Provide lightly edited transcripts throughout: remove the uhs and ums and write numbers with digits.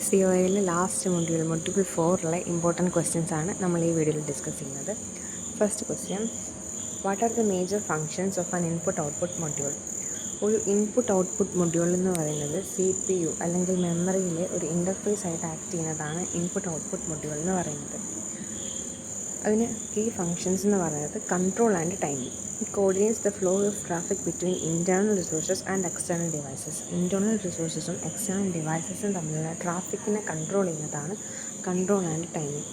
COAയിലെ last module 4 important questions ആണ് നമ്മൾ ഈ വീഡിയോയിൽ ഡിസ്കസ് ചെയ്യുന്നത്. First question, what are the major functions of an input output module? ഒരു ഇൻപുട്ട് ഔട്ട്പുട്ട് മൊഡ്യൂൾ എന്ന് പറയുന്നത് CPU അല്ലെങ്കിൽ മെമ്മറിയിലെ ഒരു ഇൻ്റർഫേസ് ആയിട്ട് ആക്ട് ചെയ്യുന്നതാണ് ഇൻപുട്ട് ഔട്ട്പുട്ട് മൊഡ്യൂൾ എന്ന് പറയുന്നത്. അതിന് കീ ഫങ്ഷൻസ് എന്ന് പറയുന്നത് control and timing. It coordinates the flow of traffic between internal resources and external devices. Internal റിസോഴ്സസും എക്സ്റ്റേണൽ ഡിവൈസസും തമ്മിലുള്ള ട്രാഫിക്കിനെ കൺട്രോൾ ചെയ്യുന്നതാണ് കൺട്രോൾ ആൻഡ് ടൈമിംഗ്.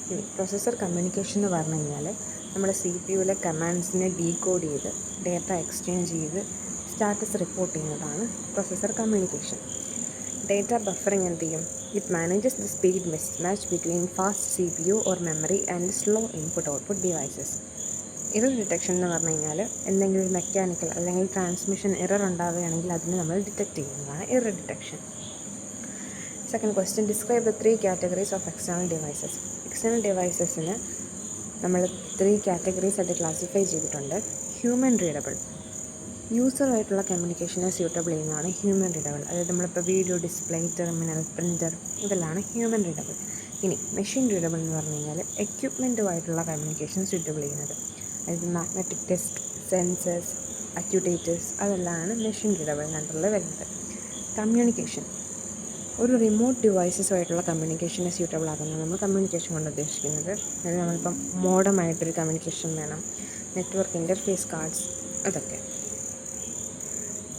ഇനി പ്രൊസസ്സർ കമ്മ്യൂണിക്കേഷൻ എന്ന് പറഞ്ഞു കഴിഞ്ഞാൽ നമ്മുടെ CPUവിലെ കമാൻഡ്സിനെ ഡീകോഡ് ചെയ്ത് ഡേറ്റ എക്സ്ചേഞ്ച് ചെയ്ത് സ്റ്റാറ്റസ് റിപ്പോർട്ട് ചെയ്യുന്നതാണ് പ്രൊസസ്സർ കമ്മ്യൂണിക്കേഷൻ. ഡേറ്റ ബഫറിംഗ് എന്ത് ചെയ്യും? It manages the speed mismatch between fast CPU or memory and slow input output devices. Error detection എന്ന് പറഞ്ഞു കഴിഞ്ഞാൽ എന്തെങ്കിലും ഒരു മെക്കാനിക്കൽ അല്ലെങ്കിൽ ട്രാൻസ്മിഷൻ എറർ ഉണ്ടാവുകയാണെങ്കിൽ അതിനെ നമ്മൾ ഡിറ്റക്റ്റ് ചെയ്യുന്നതാണ് error detection. Second question, describe the 3 categories of external devices. External ഡിവൈസസിന് നമ്മൾ 3 categories ആയിട്ട് ക്ലാസിഫൈ ചെയ്തിട്ടുണ്ട്. ഹ്യൂമൻ റീഡബിൾ, യൂസറുമായിട്ടുള്ള കമ്മ്യൂണിക്കേഷനെ സ്യൂട്ടബിൾ ചെയ്യുന്നതാണ് ഹ്യൂമൻ റീഡബിൾ. അതായത് നമ്മളിപ്പോൾ വീഡിയോ, ഡിസ്പ്ലേ, ടെർമിനൽ, പ്രിൻ്റർ ഇതെല്ലാം ഹ്യൂമൻ റീഡബിൾ. ഇനി മെഷീൻ റീഡബിൾ എന്ന് പറഞ്ഞു കഴിഞ്ഞാൽ എക്യുപ്മെൻറ്റുമായിട്ടുള്ള കമ്മ്യൂണിക്കേഷൻ സ്യൂട്ടബിൾ ചെയ്യുന്നത്. അതായത് മാഗ്നറ്റിക് ഡിസ്ക്, സെൻസേഴ്സ്, അക്യുട്ടേറ്റേഴ്സ് അതെല്ലാമാണ് മെഷീൻ റീഡബിളിനകത്തുള്ള വരുന്നത്. കമ്മ്യൂണിക്കേഷൻ, ഒരു റിമോട്ട് ഡിവൈസസുമായിട്ടുള്ള കമ്മ്യൂണിക്കേഷനെ സ്യൂട്ടബിൾ ആക്കുന്നത് നമ്മൾ കമ്മ്യൂണിക്കേഷൻ കൊണ്ട് ഉദ്ദേശിക്കുന്നത്. അതായത് നമ്മളിപ്പം മോഡമായിട്ടൊരു കമ്മ്യൂണിക്കേഷൻ വേണം, നെറ്റ്വർക്ക് ഇൻ്റർഫേസ് കാർഡ്സ് അതൊക്കെ.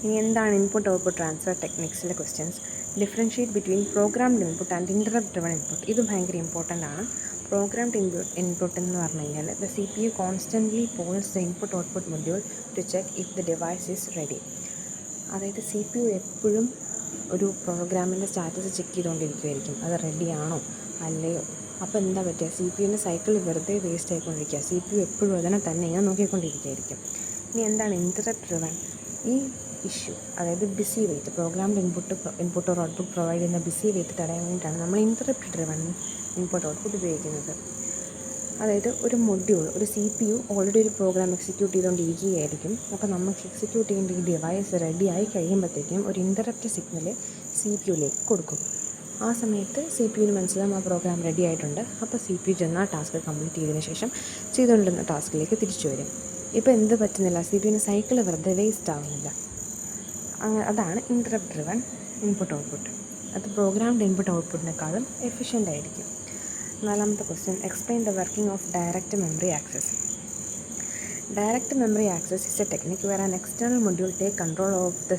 ഇനി എന്താണ് ഇൻപുട്ട് ഔട്ട്പുട്ട് ട്രാൻസ്ഫർ ടെക്നിക്സിലെ questions? Differentiate between programmed input and interrupt driven input. ഇത് ഭയങ്കര ഇമ്പോർട്ടൻ്റ് ആണ്. പ്രോഗ്രാംഡ് ഇൻപുട്ട് എന്ന് പറഞ്ഞു കഴിഞ്ഞാൽ the CPU constantly polls the input output module to check if the device is ready. അതായത് CPU എപ്പോഴും ഒരു പ്രോഗ്രാമിൻ്റെ സ്റ്റാറ്റസ് ചെക്ക് ചെയ്തുകൊണ്ടിരിക്കുമായിരിക്കും, അത് റെഡിയാണോ അല്ലയോ. അപ്പോൾ എന്താ പറ്റുക? CPUവിൻ്റെ സൈക്കിൾ വെറുതെ വേസ്റ്റ് ആയിക്കൊണ്ടിരിക്കുക. CPU എപ്പോഴും അതിനെ തന്നെ ഇങ്ങനെ നോക്കിക്കൊണ്ടിരിക്കുകയായിരിക്കും. ഇനി എന്താണ് ഇൻ്ററപ്റ്റ് ഡ്രിവൺ? ഈ ഇഷ്യൂ, അതായത് busy wait, programmed input or output provide ചെയ്യുന്ന ബിസി വെയിറ്റ് തടയാൻ വേണ്ടിയിട്ടാണ് നമ്മൾ ഇൻ്ററപ്റ്റ് ഡ്രിവൺ ഇൻപുട്ട് ഔട്ട്പുട്ട് ഉപയോഗിക്കുന്നത്. അതായത് ഒരു മൊഡ്യൂൾ, ഒരു CPU ഓൾറെഡി ഒരു പ്രോഗ്രാം എക്സിക്യൂട്ട് ചെയ്തുകൊണ്ടിരിക്കുകയായിരിക്കും. അപ്പോൾ നമുക്ക് എക്സിക്യൂട്ട് ചെയ്യേണ്ട ഈ ഡിവൈസ് റെഡി ആയി കഴിയുമ്പോഴത്തേക്കും ഒരു ഇൻ്ററപ്റ്റ് സിഗ്നൽ CPUവിലേക്ക് കൊടുക്കും. ആ സമയത്ത് CPUവിന് മനസ്സിലാവും ആ പ്രോഗ്രാം റെഡി ആയിട്ടുണ്ട്. അപ്പോൾ CPU ചെന്ന് ആ ടാസ്ക് കംപ്ലീറ്റ് ചെയ്തതിന് ശേഷം ചെയ്തുകൊണ്ടിരുന്ന ടാസ്കിലേക്ക് തിരിച്ചു വരും. ഇപ്പോൾ എന്ത് പറ്റുന്നില്ല? CPUവിന് സൈക്കിൾ വെറുതെ വേസ്റ്റ് ആവുന്നില്ല. അതാണ് ഇൻ്ററപ്റ്റ് ഡ്രിവൺ ഇൻപുട്ട് ഔട്ട്പുട്ട്. അത് പ്രോഗ്രാംഡ് ഇൻപുട്ട് ഔട്ട്പുട്ടിനേക്കാളും എഫിഷ്യൻ്റ് ആയിരിക്കും. നാലാമത്തെ question, explain the working of direct memory access. Direct memory access is a technique where an external module take control of the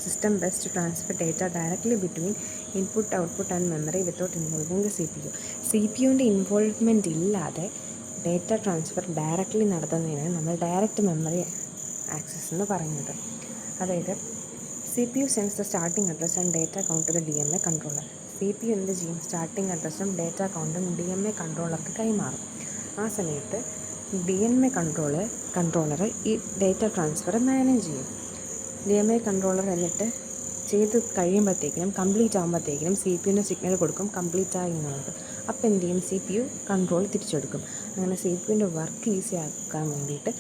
system best to transfer data directly between input output and memory without involving the CPU. CPUവിൻ്റെ involvement ഇല്ലാതെ data transfer directly നടത്തുന്നതിനാണ് നമ്മൾ direct memory access എന്ന് പറയുന്നത്. അതായത് CPU sense the starting address and data count to the DMA controller. CPU എന്ത് ചെയ്യും? Starting അഡ്രസ്സും ഡേറ്റ കൗണ്ടും DMA കൺട്രോളർക്ക് കൈമാറും. ആ സമയത്ത് DMA കൺട്രോളർ ഈ ഡേറ്റ ട്രാൻസ്ഫർ മാനേജ് ചെയ്യും. DMA കൺട്രോളർ എന്നിട്ട് ചെയ്ത് കഴിയുമ്പോഴത്തേക്കിനും കംപ്ലീറ്റ് ആകുമ്പോഴത്തേക്കിനും CPUവിന് സിഗ്നൽ കൊടുക്കും കംപ്ലീറ്റ് ആയി എന്നുള്ളത്. അപ്പോൾ എന്ത് ചെയ്യും? CPU കൺട്രോൾ തിരിച്ചെടുക്കും. അങ്ങനെ CPUവിൻ്റെ വർക്ക് ഈസി ആക്കാൻ വേണ്ടിയിട്ട്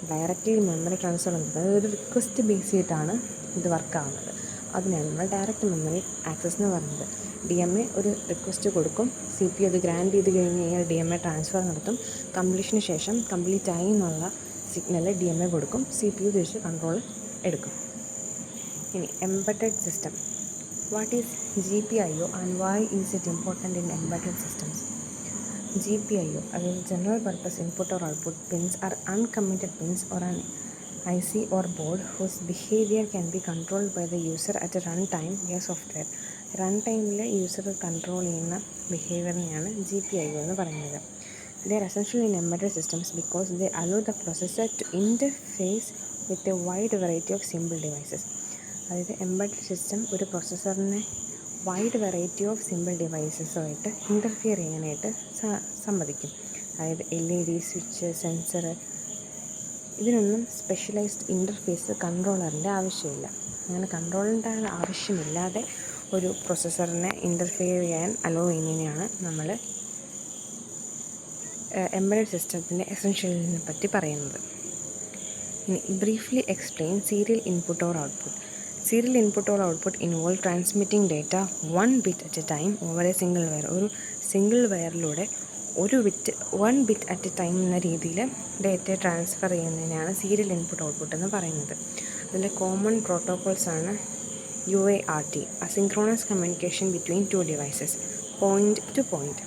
ഡയറക്റ്റ്ലി മെമ്മറി ട്രാൻസ്ഫർ എന്നത് ഒരു റിക്വസ്റ്റ് ബേസ് ചെയ്തിട്ടാണ് ഇത് വർക്കാവുന്നത്. അതിനാണ് നമ്മൾ ഡയറക്റ്റ് മെമ്മറി ആക്സസ് എന്ന് പറയുന്നത്. DMA ഒരു റിക്വസ്റ്റ് കൊടുക്കും, CPU അത് ഗ്രാൻഡ് ചെയ്ത് കഴിഞ്ഞ് കഴിഞ്ഞാൽ DMA ട്രാൻസ്ഫർ നടത്തും. കംപ്ലീഷന് ശേഷം കംപ്ലീറ്റ് ആയി എന്നുള്ള സിഗ്നൽ DMA കൊടുക്കും, CPU തിരിച്ച് കൺട്രോൾ എടുക്കും. ഇനി embedded system, what is GPIO and why is it important in embedded systems? GPIO അതായത് general purpose input or output pins are uncommitted pins or an IC or board whose behavior can be controlled by the user at a run time via software. Run ടൈമിൽ user control ചെയ്യുന്ന ബിഹേവിയറിനെയാണ് GPIO എന്ന് പറയുന്നത്. They are essential in embedded systems because they allow the processor to interface with a wide variety of simple devices. അതായത് embedded system ഒരു പ്രൊസസ്സറിനെ wide variety of simple ഡിവൈസസുമായിട്ട് interfere ചെയ്യാനായിട്ട് സമ്മതിക്കും. അതായത് LED, സ്വിച്ച്, സെൻസർ ഇതിനൊന്നും സ്പെഷ്യലൈസ്ഡ് ഇൻ്റർഫേസ് കൺട്രോളറിൻ്റെ ആവശ്യമില്ല. അങ്ങനെ കൺട്രോളിൻ്റെ ആവശ്യമില്ലാതെ ഒരു പ്രൊസസ്സറിനെ ഇൻ്റർഫിയർ ചെയ്യാൻ അലോ ചെയ്യുന്നതിനെയാണ് നമ്മൾ എംബഡഡ് സിസ്റ്റത്തിൻ്റെ എസൻഷ്യലിനെ പറ്റി പറയുന്നത്. ഇനി briefly explain serial input or output. Serial input or output involve transmitting data 1 bit at a time over a single wire. ഒരു സിംഗിൾ വയറിലൂടെ 1 ബിറ്റ് അറ്റ് എ ടൈം എന്ന രീതിയിൽ ഡേറ്റ ട്രാൻസ്ഫർ ചെയ്യുന്നതിനാണ് സീരിയൽ ഇൻപുട്ട് ഔട്ട്പുട്ട് എന്ന് പറയുന്നത്. അതിലെ common പ്രോട്ടോകോൾസാണ് UART, asynchronous communication between two devices. Point to point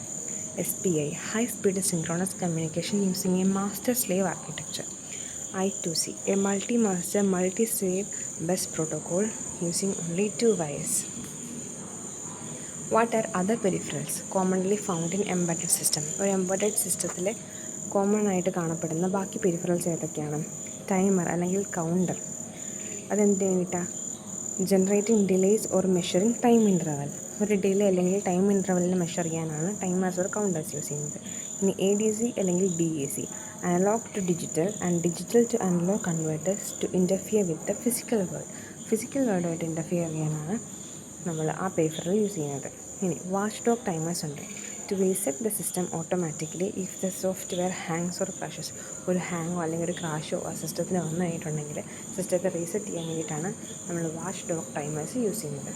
SPI, high speed synchronous communication using a master slave architecture. I2C, a multi-master multi-slave bus protocol using only 2 wires. What are other peripherals commonly found in embedded system? ഒരു embedded സിസ്റ്റത്തിൽ common ആയിട്ട് കാണപ്പെടുന്ന ബാക്കി peripherals ഏതൊക്കെയാണ്? Timer അല്ലെങ്കിൽ counter. അതെന്തിനു വേണ്ടിയിട്ടാണ്? Generating delays or measuring time interval. ഒരു ഡിലേ അല്ലെങ്കിൽ ടൈം ഇൻ്റർവലിനെ മെഷർ ചെയ്യാനാണ് ടൈമേഴ്സ് ഓർ കൗണ്ടേഴ്സ് യൂസ് ചെയ്യുന്നത്. ഇനി ADC അല്ലെങ്കിൽ DAC, analog to digital and digital to analog converters to interfere with the physical world. Physical വേൾഡുമായിട്ട് ഇൻ്റർഫിയർ ചെയ്യാനാണ് നമ്മൾ ആ പെരിഫറൽ യൂസ് ചെയ്യുന്നത്. ഇനി വാച്ച് ഡോഗ് ടൈമേഴ്സ് ഉണ്ട്. To reset the system automatically if the software hangs or crashes. ഒരു ഹാങ്ങോ അല്ലെങ്കിൽ ഒരു ക്രാഷോ ആ സിസ്റ്റത്തിൽ വന്നായിട്ടുണ്ടെങ്കിൽ സിസ്റ്റത്തെ റീസെറ്റ് ചെയ്യാൻ വേണ്ടിയിട്ടാണ് നമ്മൾ വാച്ച് ഡോഗ് ടൈമേഴ്സ് യൂസ് ചെയ്യുന്നത്.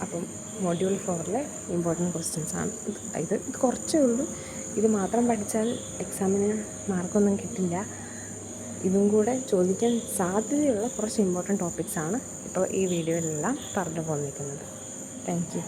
അപ്പം മൊഡ്യൂൾ 4 ഇമ്പോർട്ടൻറ്റ് ക്വസ്റ്റ്യൻസാണ് ഇത് കുറച്ചേ ഉള്ളൂ. ഇത് മാത്രം പഠിച്ചാൽ എക്സാമിന് മാർക്കൊന്നും കിട്ടില്ല. ഇതും കൂടെ ചോദിക്കാൻ സാധ്യതയുള്ള കുറച്ച് ഇമ്പോർട്ടൻറ്റ് ടോപ്പിക്സാണ് ഇപ്പോൾ ഈ വീഡിയോയിലെല്ലാം പറഞ്ഞു പോന്നിരിക്കുന്നത്. Thank you.